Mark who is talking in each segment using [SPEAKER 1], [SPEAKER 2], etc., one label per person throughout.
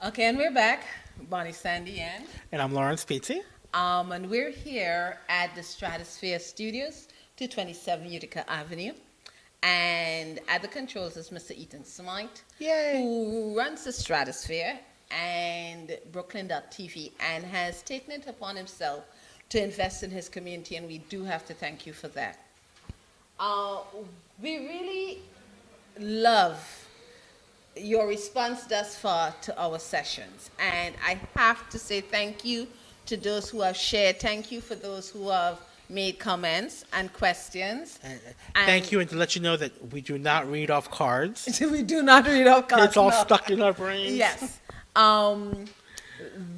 [SPEAKER 1] Okay, and we're back. Bonnie Sandy
[SPEAKER 2] And I'm Lawrence Peaty.
[SPEAKER 1] and we're here at the Stratosphere Studios, 227 Utica Avenue. And at the controls is Mr. Ethan Smite,
[SPEAKER 2] Yay!
[SPEAKER 1] who runs the Stratosphere and bklyn.tv and has taken it upon himself to invest in his community, and we do have to thank you for that. Uh, we really love your response thus far to our sessions. And I have to say thank you to those who have shared. Thank you for those who have made comments and questions.
[SPEAKER 2] Thank you, and to let you know that we do not read off cards.
[SPEAKER 1] We do not read off cards.
[SPEAKER 2] It's all
[SPEAKER 1] no.
[SPEAKER 2] stuck in our brains.
[SPEAKER 1] Yes. Um,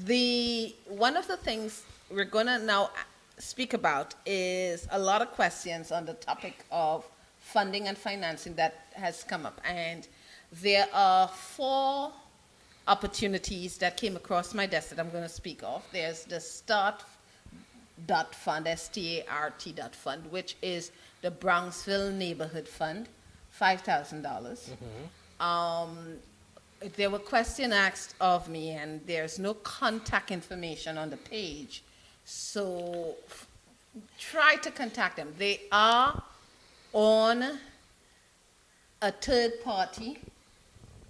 [SPEAKER 1] the one of the things we're gonna now speak about is a lot of questions on the topic of funding and financing that has come up, and there are four opportunities that came across my desk that I'm going to speak of. There's the Start dot fund, START dot fund, which is the Bronxville Neighborhood Fund, $5,000. There were questions asked of me, and there's no contact information on the page, so try to contact them. They are on a third party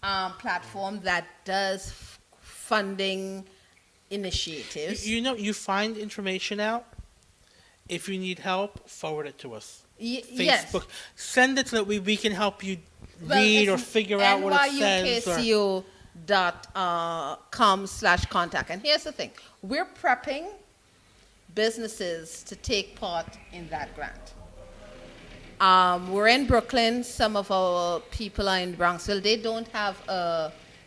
[SPEAKER 1] platform that does funding initiatives.
[SPEAKER 2] You find information out. If you need help, forward it to us.
[SPEAKER 1] Yes.
[SPEAKER 2] Facebook. Send it so that we can help you
[SPEAKER 1] Well,
[SPEAKER 2] read or
[SPEAKER 1] it's
[SPEAKER 2] figure out what it says.
[SPEAKER 1] NYukco.com/contact. And here's the thing. We're prepping businesses to take part in that grant. We're in Brooklyn. Some of our people are in Bronxville. They don't have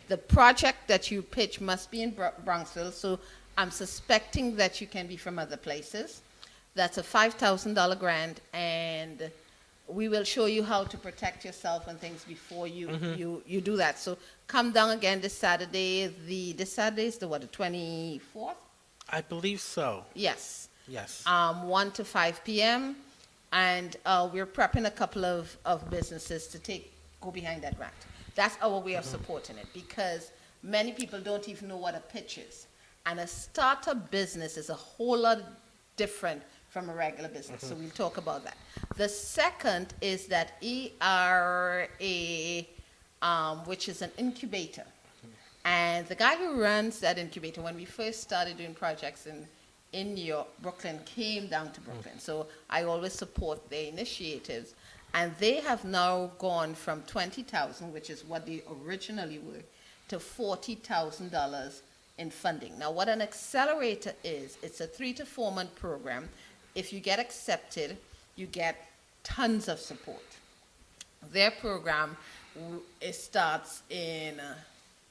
[SPEAKER 1] the project that you pitch must be in Bronxville, so I'm suspecting that you can be from other places. That's a $5,000 grant, and we will show you how to protect yourself and things before you do that. So come down again this Saturday. This Saturday is the 24th?
[SPEAKER 2] I believe so.
[SPEAKER 1] Yes.
[SPEAKER 2] Yes.
[SPEAKER 1] 1 to 5 p.m. And we're prepping a couple of businesses to go behind that grant. That's our way of supporting it, because many people don't even know what a pitch is. And a startup business is a whole lot different from a regular business. So we'll talk about that. The second is that ERA, which is an incubator. And the guy who runs that incubator, when we first started doing projects in New York, Brooklyn, came down to Brooklyn. So I always support their initiatives. And they have now gone from $20,000, which is what they originally were, to $40,000 in funding. Now, what an accelerator is, it's a 3 to 4 month program. If you get accepted, you get tons of support. Their program, it starts in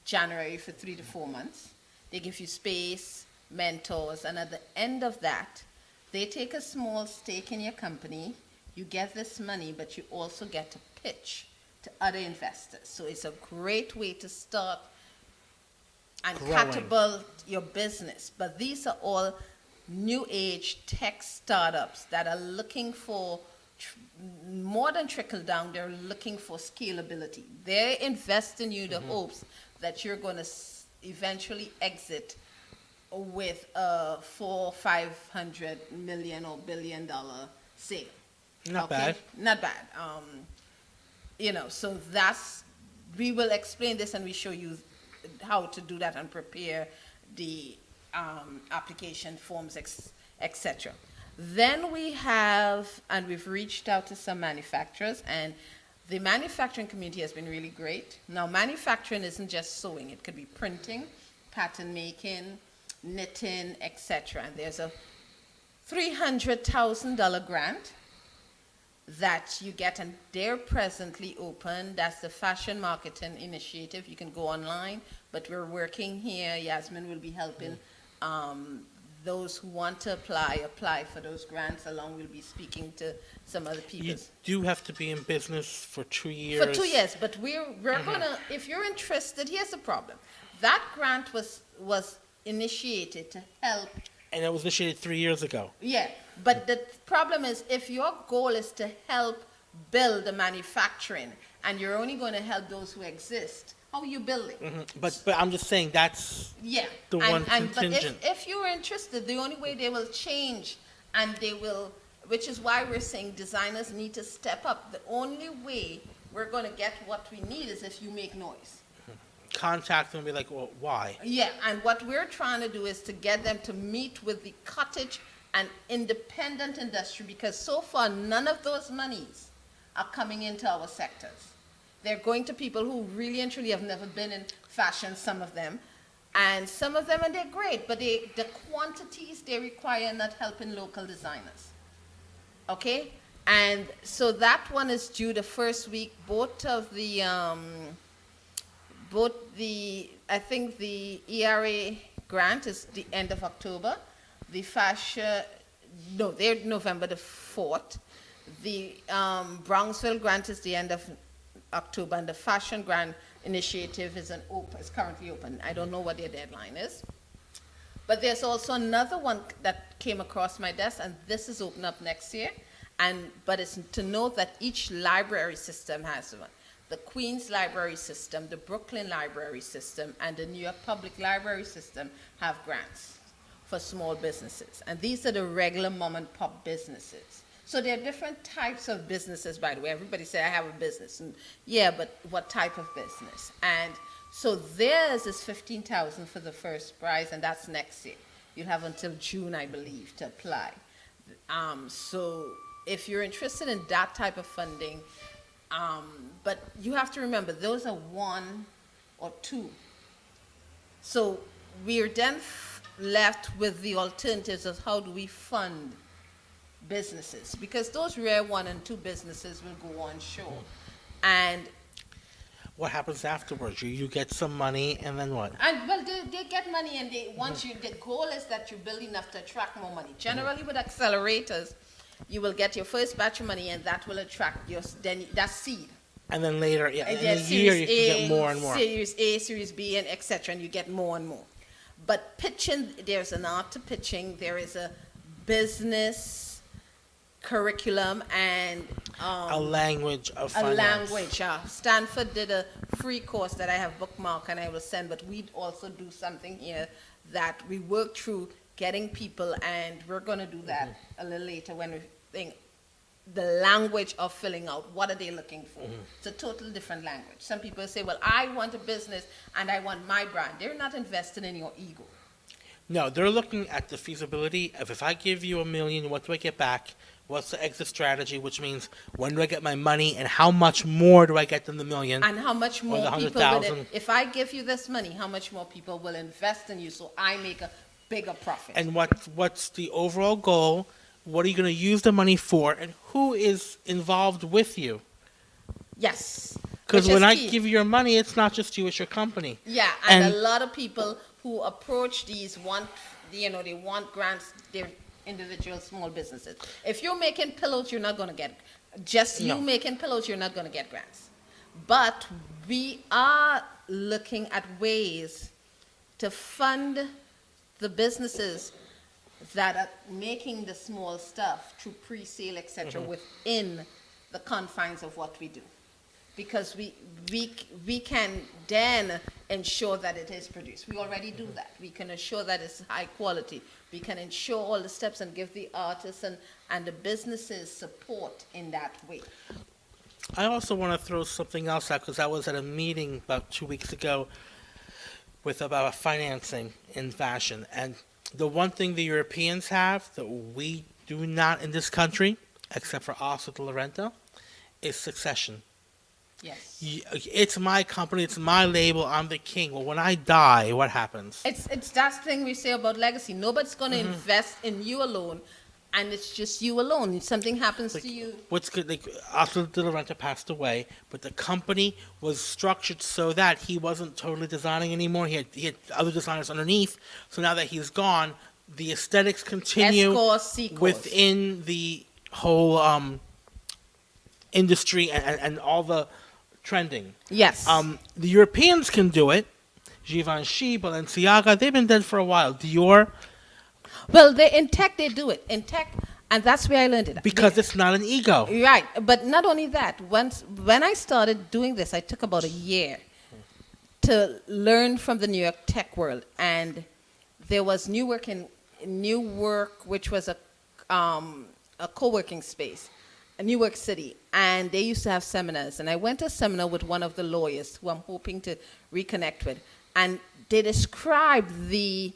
[SPEAKER 1] January for 3 to 4 months. They give you space, mentors, and at the end of that, they take a small stake in your company. You get this money, but you also get to pitch to other investors. So it's a great way to start and catapult your business. But these are all new age tech startups that are looking for more than trickle down. They're looking for scalability. They invest in you the hopes that you're going to eventually exit with a $400-500 million or $1 billion sale.
[SPEAKER 2] Not bad.
[SPEAKER 1] Not bad. So we will explain this, and we show you how to do that and prepare the application forms, etc. Then we've reached out to some manufacturers, and the manufacturing community has been really great. Now, manufacturing isn't just sewing. It could be printing, pattern making, knitting, etc. And there's a $300,000 grant that you get, and they're presently open. That's the Fashion Marketing Initiative. You can go online, but we're working here. Yasmin will be helping those who want to apply for those grants along. We'll be speaking to some other people.
[SPEAKER 2] You do have to be in business for 2 years.
[SPEAKER 1] For 2 years, but we're gonna, if you're interested, here's the problem. That grant was initiated to help.
[SPEAKER 2] And it was initiated 3 years ago.
[SPEAKER 1] Yeah, but the problem is, if your goal is to help build the manufacturing and you're only going to help those who exist, how are you building?
[SPEAKER 2] But I'm just saying that's
[SPEAKER 1] Yeah.
[SPEAKER 2] the one
[SPEAKER 1] But
[SPEAKER 2] contingent.
[SPEAKER 1] if you're interested, the only way they will change, and they will, which is why we're saying designers need to step up. The only way we're going to get what we need is if you make noise.
[SPEAKER 2] Contact them and be like, well, why?
[SPEAKER 1] Yeah, and what we're trying to do is to get them to meet with the cottage and independent industry, because so far none of those monies are coming into our sectors. They're going to people who really and truly have never been in fashion, some of them, and they're great, but the quantities they require are not helping local designers. Okay? And so that one is due the first week. I think the ERA grant is the end of October. The fashion, no, they're November the 4th. The Brownsville grant is the end of October, and the fashion grant initiative is currently open. I don't know what their deadline is. But there's also another one that came across my desk, and this is open up next year. But it's to note that each library system has one. The Queens Library System, the Brooklyn Library System, and the New York Public Library System have grants for small businesses. And these are the regular mom and pop businesses. So there are different types of businesses, by the way. Everybody say, I have a business. And yeah, but what type of business? And so theirs is $15,000 for the first prize, and that's next year. You have until June, I believe, to apply. So if you're interested in that type of funding, but you have to remember, those are 1 or 2. So we're then left with the alternatives of how do we fund businesses, because those rare 1 and 2 businesses will go on shore. And
[SPEAKER 2] What happens afterwards? You get some money, and then what?
[SPEAKER 1] well, they get money, and the goal is that you build enough to attract more money. Generally, with accelerators, you will get your first batch of money, and that will attract that's seed.
[SPEAKER 2] And then later, in a
[SPEAKER 1] Series
[SPEAKER 2] year, you can
[SPEAKER 1] A,
[SPEAKER 2] get more and more.
[SPEAKER 1] Series A, Series B, and etc., and you get more and more. But pitching, there's an art to pitching. There is a business curriculum and
[SPEAKER 2] A language of
[SPEAKER 1] a
[SPEAKER 2] finance.
[SPEAKER 1] language. Stanford did a free course that I have bookmarked and I will send, but we also do something here that we work through getting people, and we're going to do that a little later when we think the language of filling out. What are they looking for? It's a totally different language. Some people say, well, I want a business and I want my brand. They're not invested in your ego.
[SPEAKER 2] No, they're looking at the feasibility of, if I give you $1 million, what do I get back? What's the exit strategy? Which means, when do I get my money, and how much more do I get than the $1 million?
[SPEAKER 1] And how much more
[SPEAKER 2] the
[SPEAKER 1] people
[SPEAKER 2] 100,000.
[SPEAKER 1] if I give you this money, how much more people will invest in you so I make a bigger profit?
[SPEAKER 2] And what's the overall goal? What are you going to use the money for? And who is involved with you?
[SPEAKER 1] Yes.
[SPEAKER 2] Because
[SPEAKER 1] Which
[SPEAKER 2] when
[SPEAKER 1] is
[SPEAKER 2] I
[SPEAKER 1] key.
[SPEAKER 2] give you your money, it's not just you, it's your company.
[SPEAKER 1] Yeah, and
[SPEAKER 2] And-
[SPEAKER 1] a lot of people who approach these they want grants. They're individual small businesses. If you're making pillows, you're not going to get, just you
[SPEAKER 2] No.
[SPEAKER 1] making pillows, you're not going to get grants. But we are looking at ways to fund the businesses that are making the small stuff through pre-sale, etc., within the confines of what we do. Because we can then ensure that it is produced. We already do that. We can ensure that it's high quality. We can ensure all the steps and give the artists and the businesses support in that way.
[SPEAKER 2] I also want to throw something else out, because I was at a meeting about 2 weeks ago about financing in fashion. And the one thing the Europeans have that we do not in this country, except for Asa de Laurenta, is succession.
[SPEAKER 1] Yes.
[SPEAKER 2] It's my company, it's my label, I'm the king. Well, when I die, what happens?
[SPEAKER 1] It's that thing we say about legacy. Nobody's going to invest in you alone, and it's just you alone. If something happens to you.
[SPEAKER 2] What's good? Like, Asa de Laurenta passed away, but the company was structured so that he wasn't totally designing anymore. He had other designers underneath. So now that he's gone, the aesthetics continue
[SPEAKER 1] S-course, C-course.
[SPEAKER 2] within the whole industry and all the trending.
[SPEAKER 1] Yes.
[SPEAKER 2] The Europeans can do it. Givenchy, Balenciaga, they've been dead for a while. Dior,
[SPEAKER 1] Well, in tech, they do it. In tech, And that's where I learned it.
[SPEAKER 2] Because it's not an ego.
[SPEAKER 1] Right. But not only that, when I started doing this, I took about a year to learn from the New York tech world. And there was Newark, which was a co-working space, in New York City. And they used to have seminars. And I went to a seminar with one of the lawyers who I'm hoping to reconnect with. And they described the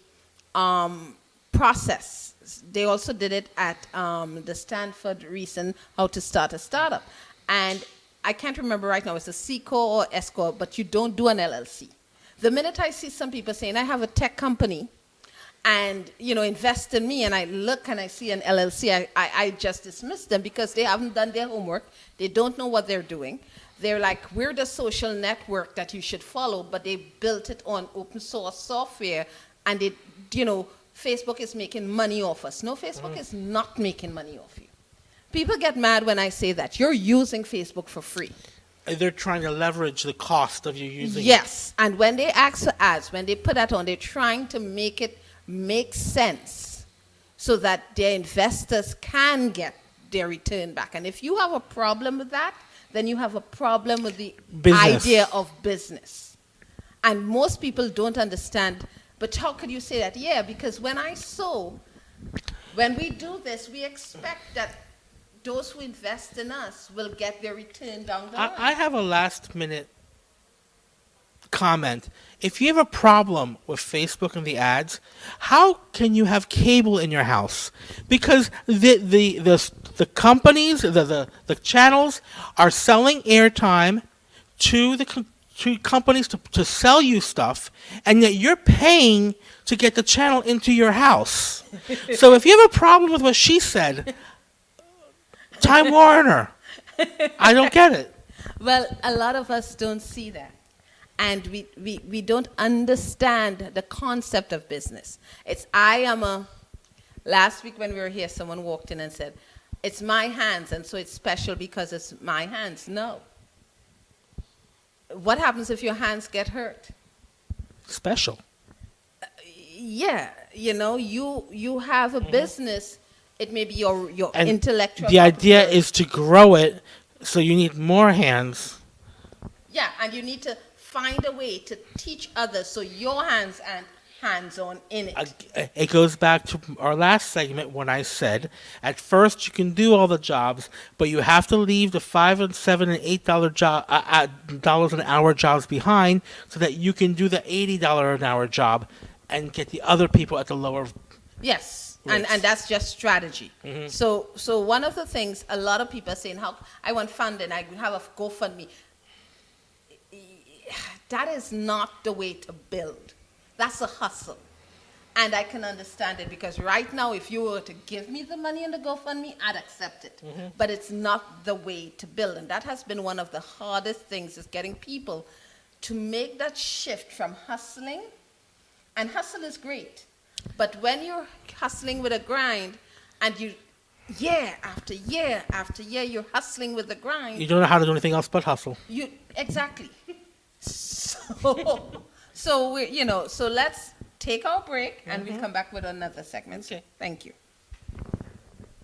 [SPEAKER 1] process. They also did it at the Stanford recent How to Start a Startup. And I can't remember right now, it's a C Corp or S Corp, but you don't do an LLC. The minute I see some people saying, I have a tech company and, invest in me, and I look and I see an LLC, I just dismiss them because they haven't done their homework. They don't know what they're doing. They're like, we're the social network that you should follow, but they built it on open source software, and Facebook is making money off us. No, Facebook is not making money off you. People get mad when I say that. You're using Facebook for free.
[SPEAKER 2] They're trying to leverage the cost of you using it.
[SPEAKER 1] Yes, and when they ask for ads, when they put that on, they're trying to make it make sense so that their investors can get their return back. And if you have a problem with that, then you have a problem with the idea of business. And most people don't understand, but how could you say that? Yeah, because when we do this, we expect that those who invest in us will get their return down the line.
[SPEAKER 2] I have a last minute comment. If you have a problem with Facebook and the ads, how can you have cable in your house? Because the companies, the channels are selling airtime to companies to sell you stuff, and yet you're paying to get the channel into your house. So if you have a problem with what she said, Time Warner. I don't get it.
[SPEAKER 1] Well, a lot of us don't see that. And we don't understand the concept of business. Last week when we were here, someone walked in and said, it's my hands, and so it's special because it's my hands. No. What happens if your hands get hurt?
[SPEAKER 2] Special.
[SPEAKER 1] Yeah, you have a business. It may be your intellectual.
[SPEAKER 2] The idea is to grow it, so you need more hands.
[SPEAKER 1] Yeah, and you need to find a way to teach others so your hands and hands-on in it.
[SPEAKER 2] It goes back to our last segment when I said, at first you can do all the jobs, but you have to leave the $5 and $7 and $8 dollars an hour jobs behind so that you can do the $80 an hour job and get the other people at the lower.
[SPEAKER 1] Yes, and that's just strategy. Mm-hmm. So one of the things a lot of people are saying, how I want funding, I have a GoFundMe. That is not the way to build. That's a hustle. And I can understand it because right now, if you were to give me the money in the GoFundMe, I'd accept it. Mm-hmm. But it's not the way to build. And that has been one of the hardest things, is getting people to make that shift from hustling. And hustle is great. But when you're hustling with a grind and year after year after year, you're hustling with the grind.
[SPEAKER 2] You don't know how to do anything else but hustle.
[SPEAKER 1] Exactly. So let's take our break and we'll come back with another segment.
[SPEAKER 2] Okay.
[SPEAKER 1] Thank you.